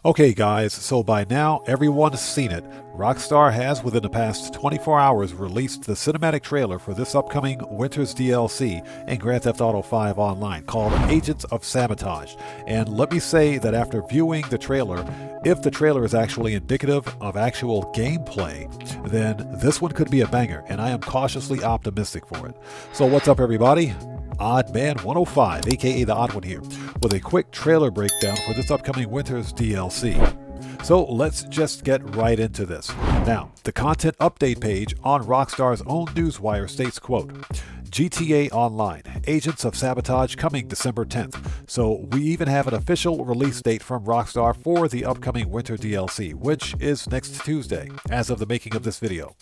Okay guys, so by now everyone's seen it. Rockstar has within the past 24 hours released the cinematic trailer for this upcoming Winter's DLC in Grand Theft Auto 5 Online called Agents of Sabotage. And let me say that after viewing the trailer, if the trailer is actually indicative of actual gameplay, then this one could be a banger, and I am cautiously optimistic for it. So what's up everybody? OddMan105, aka the Odd One here, with a quick trailer breakdown for this upcoming Winter's DLC. So let's just get right into this. Now, the content update page on Rockstar's own newswire states, quote, GTA Online, Agents of Sabotage coming December 10th. So we even have an official release date from Rockstar for the upcoming Winter DLC, which is next Tuesday, as of the making of this video.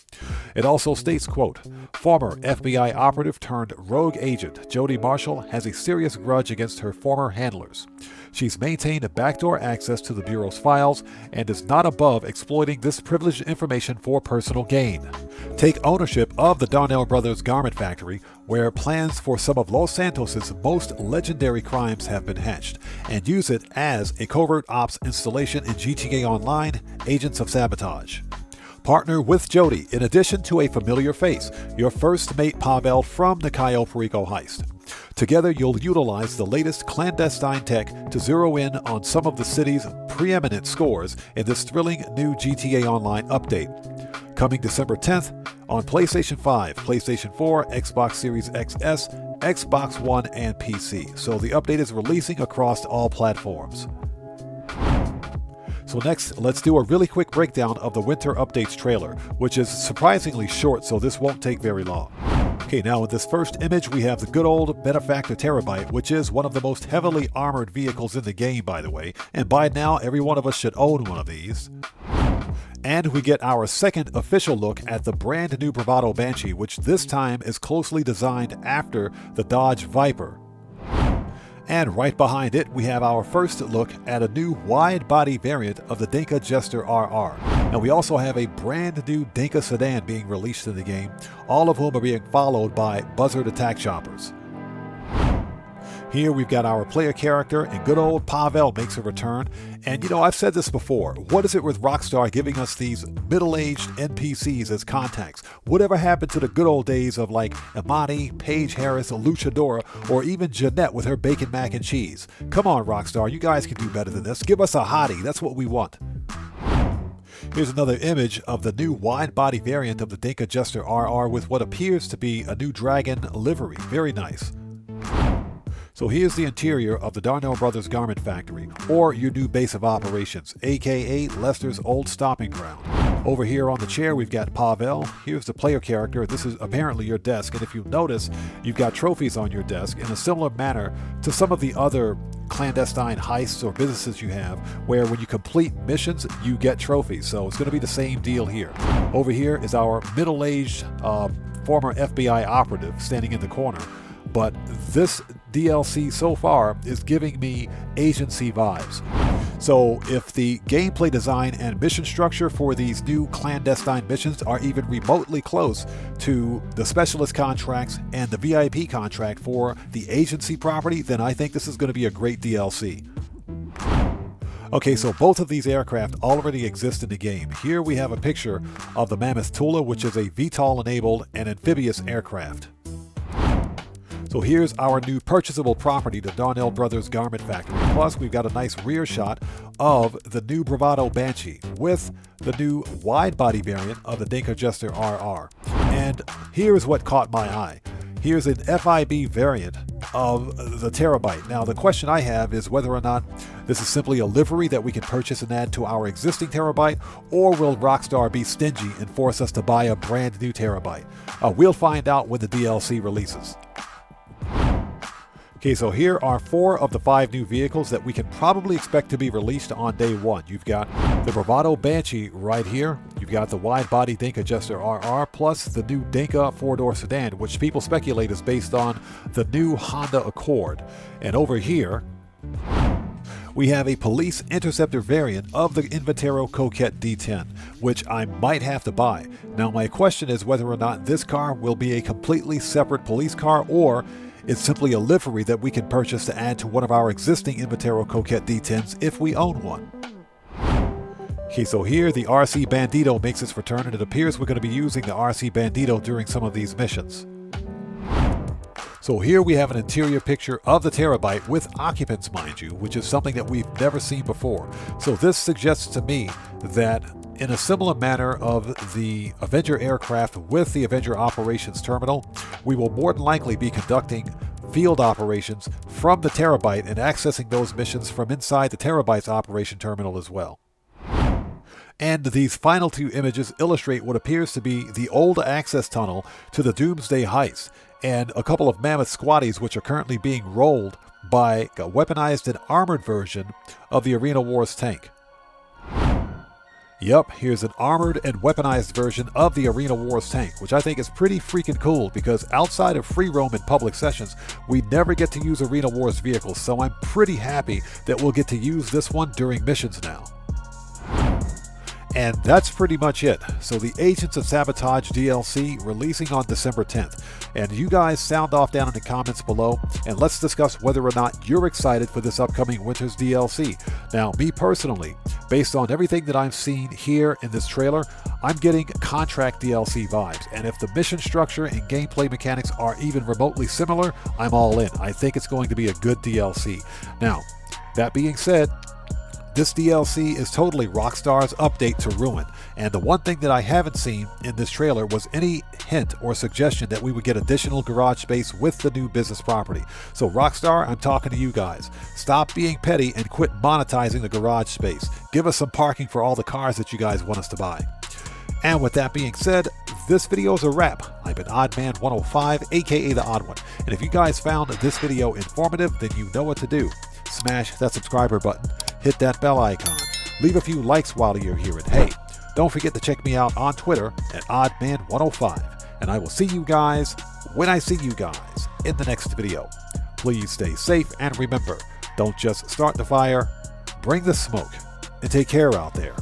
It also states, quote, former FBI operative turned rogue agent Jody Marshall has a serious grudge against her former handlers. She's maintained backdoor access to the Bureau's files and is not above exploiting this privileged information for personal gain. Take ownership of the Darnell Brothers Garment Factory, where plans for some of Los Santos' most legendary crimes have been hatched, and use it as a covert ops installation in GTA Online, Agents of Sabotage. Partner with Jody, in addition to a familiar face, your first mate Pavel from the Cayo Perico heist. Together, you'll utilize the latest clandestine tech to zero in on some of the city's preeminent scores in this thrilling new GTA Online update. Coming December 10th on PlayStation 5, PlayStation 4, Xbox Series XS, Xbox One, and PC. So the update is releasing across all platforms. So next, let's do a really quick breakdown of the Winter Updates trailer, which is surprisingly short, so this won't take very long. Okay, now in this first image, we have the good old Benefactor Terabyte, which is one of the most heavily armored vehicles in the game, by the way, and by now, every one of us should own one of these. And we get our second official look at the brand new Bravado Banshee, which this time is closely designed after the Dodge Viper. And right behind it, we have our first look at a new wide-body variant of the Dinka Jester RR. And we also have a brand new Dinka sedan being released in the game, all of whom are being followed by Buzzard attack choppers. Here we've got our player character, and good old Pavel makes a return. And you know, I've said this before, what is it with Rockstar giving us these middle-aged NPCs as contacts? Whatever happened to the good old days of like Imani, Paige Harris, Luchadora, or even Jeanette with her bacon mac and cheese? Come on Rockstar, you guys can do better than this. Give us a hottie, that's what we want. Here's another image of the new wide-body variant of the Dinka Jester RR with what appears to be a new dragon livery. Very nice. So here's the interior of the Darnell Brothers Garment Factory, or your new base of operations, aka Lester's old stomping ground. Over here on the chair we've got Pavel. Here's the player character. This is apparently your desk, and if you notice, you've got trophies on your desk in a similar manner to some of the other clandestine heists or businesses you have, where when you complete missions, you get trophies. So it's going to be the same deal here. Over here is our middle-aged former FBI operative standing in the corner. But this DLC so far is giving me agency vibes. So if the gameplay design and mission structure for these new clandestine missions are even remotely close to the specialist contracts and the VIP contract for the agency property, then I think this is going to be a great DLC. Okay, so both of these aircraft already exist in the game. Here we have a picture of the Mammoth Tula, which is a VTOL-enabled and amphibious aircraft. So here's our new purchasable property, the Darnell Brothers Garment Factory. Plus, we've got a nice rear shot of the new Bravado Banshee with the new wide-body variant of the Dinka Jester RR. And here's what caught my eye. Here's an FIB variant of the Terabyte. Now, the question I have is whether or not this is simply a livery that we can purchase and add to our existing Terabyte, or will Rockstar be stingy and force us to buy a brand new Terabyte? We'll find out when the DLC releases. Okay, so here are 4 of the 5 new vehicles that we can probably expect to be released on day 1. You've got the Bravado Banshee right here. You've got the wide-body Dinka Jester RR, plus the new Dinka 4-door sedan, which people speculate is based on the new Honda Accord. And over here, we have a police interceptor variant of the Inventero Coquette D10, which I might have to buy. Now, my question is whether or not this car will be a completely separate police car, or it's simply a livery that we can purchase to add to one of our existing Inventero Coquette D10s if we own one. Okay, so here the RC Bandito makes its return, and it appears we're going to be using the RC Bandito during some of these missions. So here we have an interior picture of the Terabyte with occupants, mind you, which is something that we've never seen before. So this suggests to me that in a similar manner of the Avenger aircraft with the Avenger Operations Terminal, we will more than likely be conducting field operations from the Terabyte and accessing those missions from inside the Terabyte's operation terminal as well. And these final two images illustrate what appears to be the old access tunnel to the Doomsday Heist, and a couple of mammoth squatties which are currently being rolled by a weaponized and armored version of the Arena Wars tank. Yep, here's an armored and weaponized version of the Arena Wars tank, which I think is pretty freaking cool because outside of free roam and public sessions, we never get to use Arena Wars vehicles, so I'm pretty happy that we'll get to use this one during missions now. And that's pretty much it. So the Agents of Sabotage DLC releasing on December 10th. And you guys sound off down in the comments below, and let's discuss whether or not you're excited for this upcoming Winter's DLC. Now, me personally, based on everything that I've seen here in this trailer, I'm getting Contract DLC vibes. And if the mission structure and gameplay mechanics are even remotely similar, I'm all in. I think it's going to be a good DLC. Now, that being said, this DLC is totally Rockstar's update to Ruin, and the one thing that I haven't seen in this trailer was any hint or suggestion that we would get additional garage space with the new business property. So Rockstar, I'm talking to you guys. Stop being petty and quit monetizing the garage space. Give us some parking for all the cars that you guys want us to buy. And with that being said, this video is a wrap. I've been OddMan105, aka The Odd One, and if you guys found this video informative, then you know what to do. Smash that subscriber button. Hit that bell icon. Leave a few likes while you're here. And hey, don't forget to check me out on Twitter at OddMan105. And I will see you guys when I see you guys in the next video. Please stay safe and remember, don't just start the fire, bring the smoke. And take care out there.